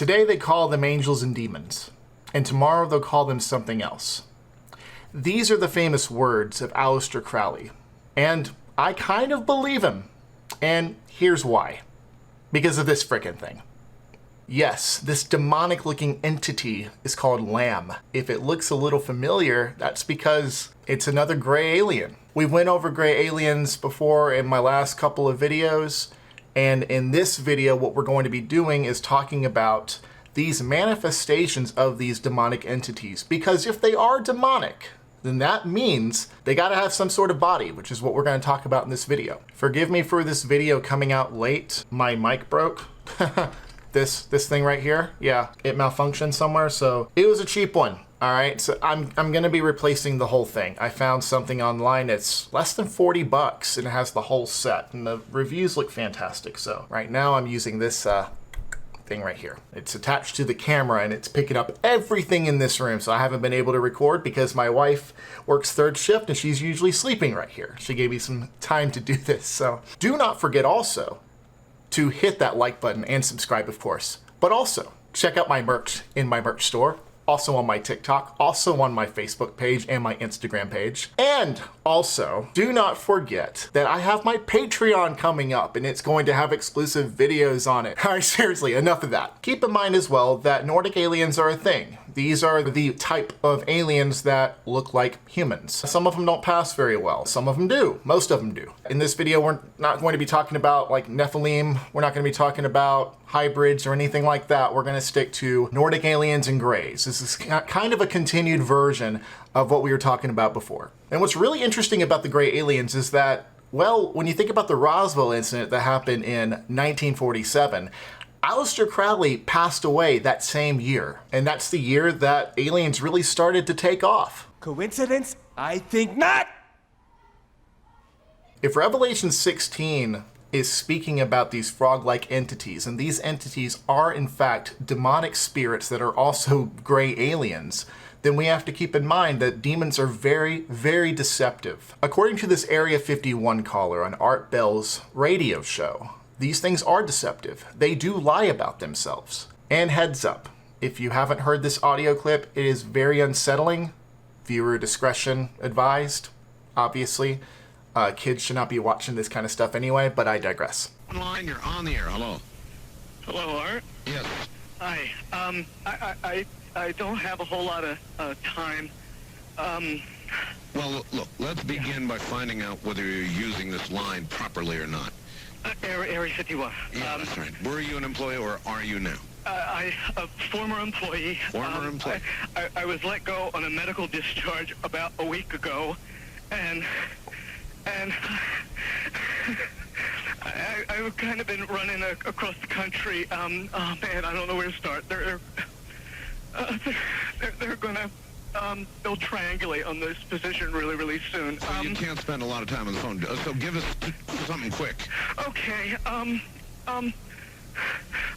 Today they call them angels and demons, and tomorrow they'll call them something else. These are the famous words of Aleister Crowley, and I kind of believe him, and here's why. Because of this frickin' thing. Yes, this demonic-looking entity is called Lamb. If it looks a little familiar, that's because it's another gray alien. We went over gray aliens before in my last couple of videos, and in this video what we're going to be doing is talking about these manifestations of these demonic entities. Because if they are demonic, then that means they gotta have some sort of body, which is what we're gonna talk about in this video. Forgive me for this video coming out late. My mic broke. This thing right here, yeah, it malfunctioned somewhere, so it was a cheap one. All right, so I'm gonna be replacing the whole thing. I found something online that's less than 40 bucks and it has the whole set, and the reviews look fantastic. So right now I'm using this thing right here. It's attached to the camera and it's picking up everything in this room, so I haven't been able to record because my wife works third shift and she's usually sleeping right here. She gave me some time to do this, so do not forget also to hit that like button and subscribe, of course. But also, check out my merch in my merch store, also on my TikTok, also on my Facebook page and my Instagram page. And also, do not forget that I have my Patreon coming up and it's going to have exclusive videos on it. All right, seriously, enough of that. Keep in mind as well that Nordic aliens are a thing. These are the type of aliens that look like humans. Some of them don't pass very well. Some of them do. Most of them do. In this video, we're not going to be talking about like Nephilim. We're not going to be talking about hybrids or anything like that. We're going to stick to Nordic aliens and grays. This is kind of a continued version of what we were talking about before. And what's really interesting about the gray aliens is that, well, when you think about the Roswell incident that happened in 1947, Aleister Crowley passed away that same year, and that's the year that aliens really started to take off. Coincidence? I think not! If Revelation 16 is speaking about these frog-like entities, and these entities are in fact demonic spirits that are also gray aliens, then we have to keep in mind that demons are very, very deceptive. According to this Area 51 caller on Art Bell's radio show, these things are deceptive. They do lie about themselves. And heads up, if you haven't heard this audio clip, it is very unsettling. Viewer discretion advised, obviously. Kids should not be watching this kind of stuff anyway, but I digress. Online, you're on the air. Hello. Hello, Art. Yes. Hi. I don't have a whole lot of time. Well, look, let's begin by finding out whether you're using this line properly or not. Area 51. Yeah, that's right. Were you an employee or are you now? A former employee. Former employee. I was let go on a medical discharge about a week ago, and I've kind of been running across the country. Oh man, I don't know where to start. They're gonna they'll triangulate on this position really soon. So you can't spend a lot of time on the phone. So give us something quick. Okay.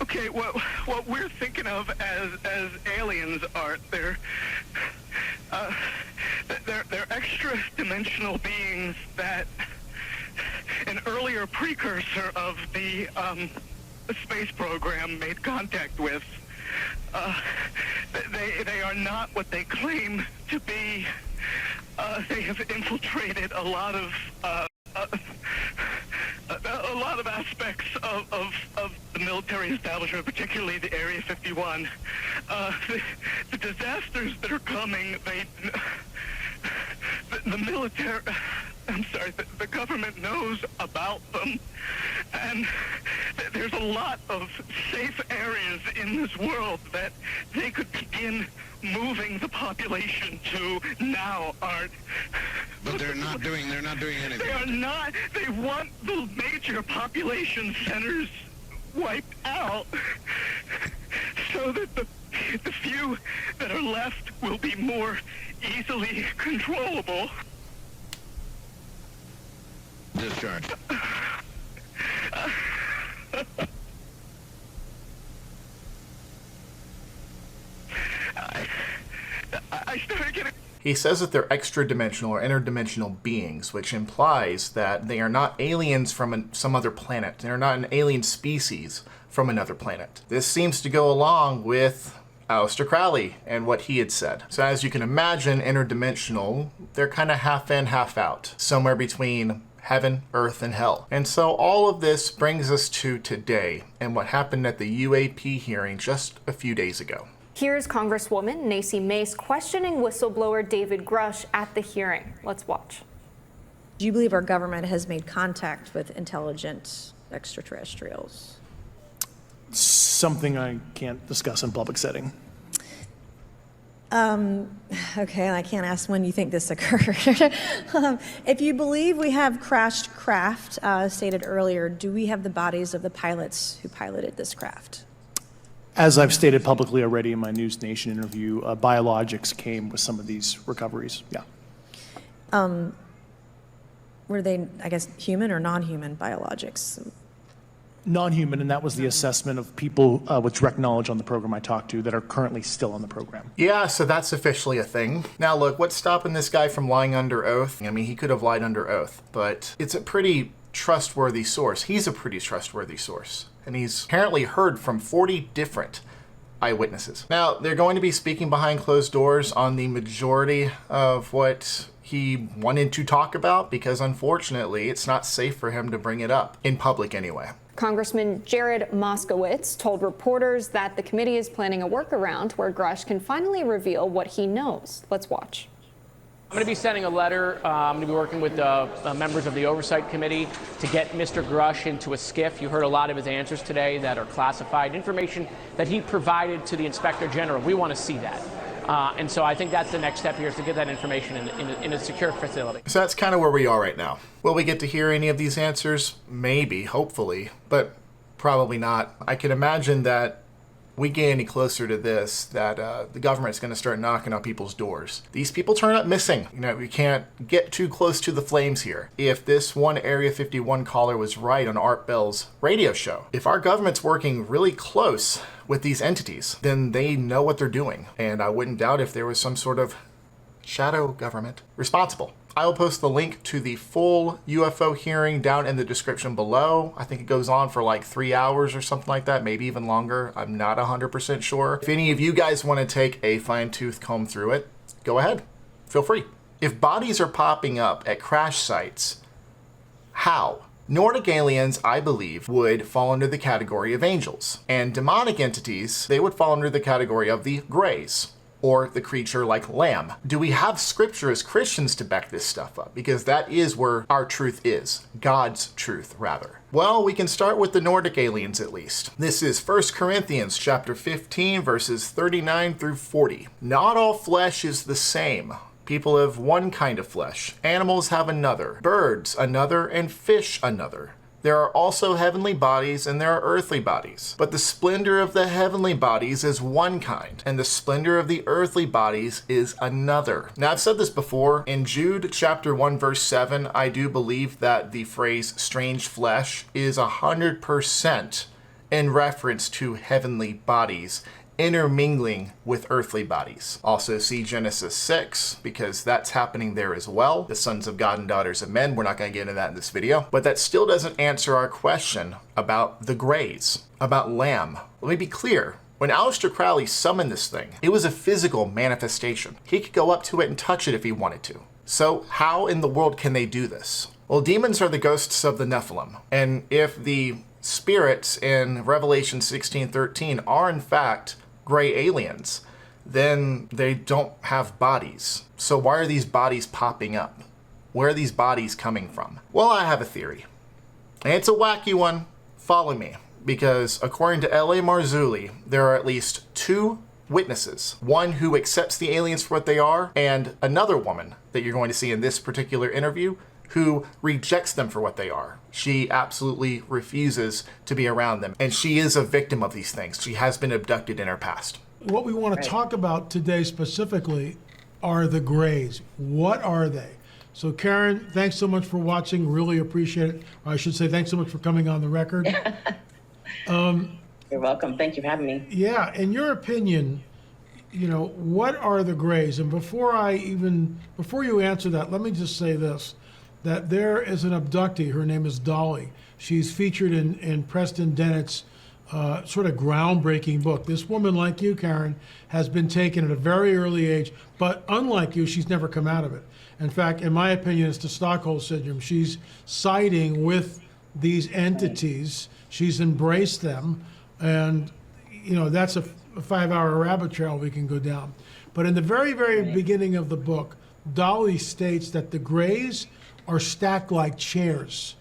Okay. What we're thinking of as aliens, Art, they're extra-dimensional beings that an earlier precursor of the space program made contact with. They are not what they claim to be. They have infiltrated a lot of aspects of the military establishment, particularly the Area 51. The disasters that are coming, the military, I'm sorry, the government knows about them, and there's a lot of safe areas in this world that they could begin moving the population to now, Art. But they're not doing anything. They are not. They want the major population centers wiped out so that the few that are left will be more easily controllable. Discharge. I started getting... He says that they're extra-dimensional or interdimensional beings, which implies that they are not aliens from some other planet. They're not an alien species from another planet. This seems to go along with Aleister Crowley and what he had said. So as you can imagine, interdimensional, they're kind of half in, half out, somewhere between heaven, earth, and hell. And so all of this brings us to today and what happened at the UAP hearing just a few days ago. Here's Congresswoman Nancy Mace questioning whistleblower David Grush at the hearing. Let's watch. Do you believe our government has made contact with intelligent extraterrestrials? Something I can't discuss in public setting. Okay, I can't ask when you think this occurred. If you believe we have crashed craft, stated earlier, do we have the bodies of the pilots who piloted this craft? As I've stated publicly already in my News Nation interview, biologics came with some of these recoveries, yeah. Were they, I guess, human or non-human biologics? Non-human, and that was the assessment of people with direct knowledge on the program I talked to that are currently still on the program. Yeah, so that's officially a thing. Now look, what's stopping this guy from lying under oath? I mean, he could have lied under oath, but it's a pretty trustworthy source. He's a pretty trustworthy source, and he's apparently heard from 40 different eyewitnesses. Now, they're going to be speaking behind closed doors on the majority of what he wanted to talk about, because unfortunately, it's not safe for him to bring it up, in public anyway. Congressman Jared Moskowitz told reporters that the committee is planning a workaround where Grush can finally reveal what he knows. Let's watch. I'm going to be sending a letter. I'm going to be working with members of the Oversight Committee to get Mr. Grush into a SCIF. You heard a lot of his answers today that are classified information that he provided to the Inspector General. We want to see that. And so I think that's the next step here, is to get that information in a secure facility. So that's kind of where we are right now. Will we get to hear any of these answers? Maybe, hopefully, but probably not. I can imagine that we get any closer to this, that the government's going to start knocking on people's doors. These people turn up missing. You know, we can't get too close to the flames here. If this one Area 51 caller was right on Art Bell's radio show, if our government's working really close with these entities, then they know what they're doing. And I wouldn't doubt if there was some sort of shadow government responsible. I will post the link to the full UFO hearing down in the description below. I think it goes on for like 3 hours or something like that, maybe even longer. I'm not 100% sure. If any of you guys want to take a fine-tooth comb through it, go ahead. Feel free. If bodies are popping up at crash sites, how? Nordic aliens, I believe, would fall under the category of angels. And demonic entities, they would fall under the category of the Greys, or the creature like lamb. Do we have scripture as Christians to back this stuff up? Because that is where our truth is. God's truth, rather. Well, we can start with the Nordic aliens at least. This is 1 Corinthians chapter 15, verses 39 through 40. Not all flesh is the same. People have one kind of flesh. Animals have another. Birds another, and fish another. There are also heavenly bodies and there are earthly bodies. But the splendor of the heavenly bodies is one kind, and the splendor of the earthly bodies is another. Now, I've said this before. In Jude chapter 1, verse 7, I do believe that the phrase strange flesh is 100% in reference to heavenly bodies intermingling with earthly bodies. Also see Genesis 6, because that's happening there as well. The sons of God and daughters of men. We're not going to get into that in this video. But that still doesn't answer our question about the Greys, about Lamb. Let me be clear. When Aleister Crowley summoned this thing, it was a physical manifestation. He could go up to it and touch it if he wanted to. So how in the world can they do this? Well, demons are the ghosts of the Nephilim. And if the spirits in Revelation 16:13 are in fact gray aliens, then they don't have bodies. So why are these bodies popping up? Where are these bodies coming from? Well, I have a theory. And it's a wacky one. Follow me. Because according to L.A. Marzulli, there are at least 2 witnesses. One who accepts the aliens for what they are, and another woman that you're going to see in this particular interview who rejects them for what they are. She absolutely refuses to be around them. And she is a victim of these things. She has been abducted in her past. What we want to talk about today specifically are the Greys. What are they? So Karen, thanks so much for watching. Really appreciate it. Or I should say thanks so much for coming on the record. You're welcome. Thank you for having me. Yeah, in your opinion, you know, what are the Greys? And before you answer that, let me just say this, that there is an abductee. Her name is Dolly. She's featured in Preston Dennett's sort of groundbreaking book. This woman, like you, Karen, has been taken at a very early age, but unlike you, she's never come out of it. In fact, in my opinion, it's the Stockholm Syndrome. She's siding with these entities. She's embraced them, and that's a 5-hour rabbit trail we can go down. But in the very, very beginning of the book, Dolly states that the Greys are stacked like chairs.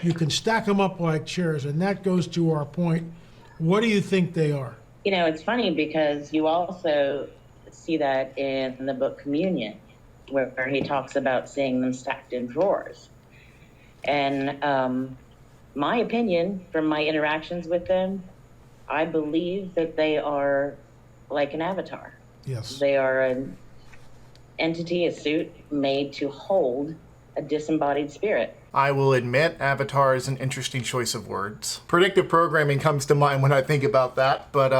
You can stack them up like chairs, and that goes to our point. What do you think they are? It's funny because you also see that in the book Communion, where he talks about seeing them stacked in drawers. And my opinion, from my interactions with them, I believe that they are like an avatar. Yes. They are an entity, a suit made to hold a disembodied spirit. I will admit Avatar is an interesting choice of words. Predictive programming comes to mind when I think about that, but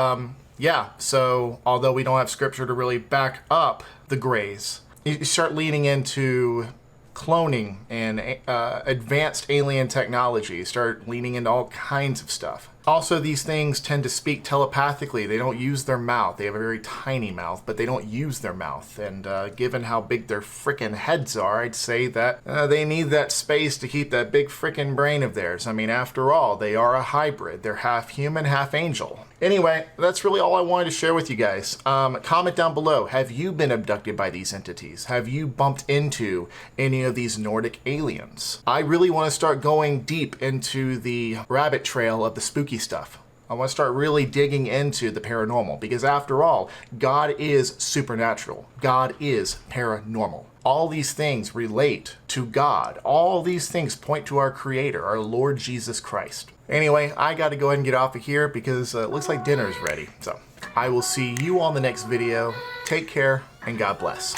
yeah, so although we don't have scripture to really back up the Greys, you start leaning into cloning and advanced alien technology, start leaning into all kinds of stuff. Also, these things tend to speak telepathically. They don't use their mouth. They have a very tiny mouth, but they don't use their mouth. And given how big their frickin' heads are, I'd say that they need that space to keep that big frickin' brain of theirs. I mean, after all, they are a hybrid. They're half human, half angel. Anyway, that's really all I wanted to share with you guys. Comment down below. Have you been abducted by these entities? Have you bumped into any of these Nordic aliens? I really want to start going deep into the rabbit trail of the spooky stuff. I want to start really digging into the paranormal because after all, God is supernatural. God is paranormal. All these things relate to God. All these things point to our Creator, our Lord Jesus Christ. Anyway, I got to go ahead and get off of here because it looks like dinner is ready. So I will see you on the next video. Take care and God bless.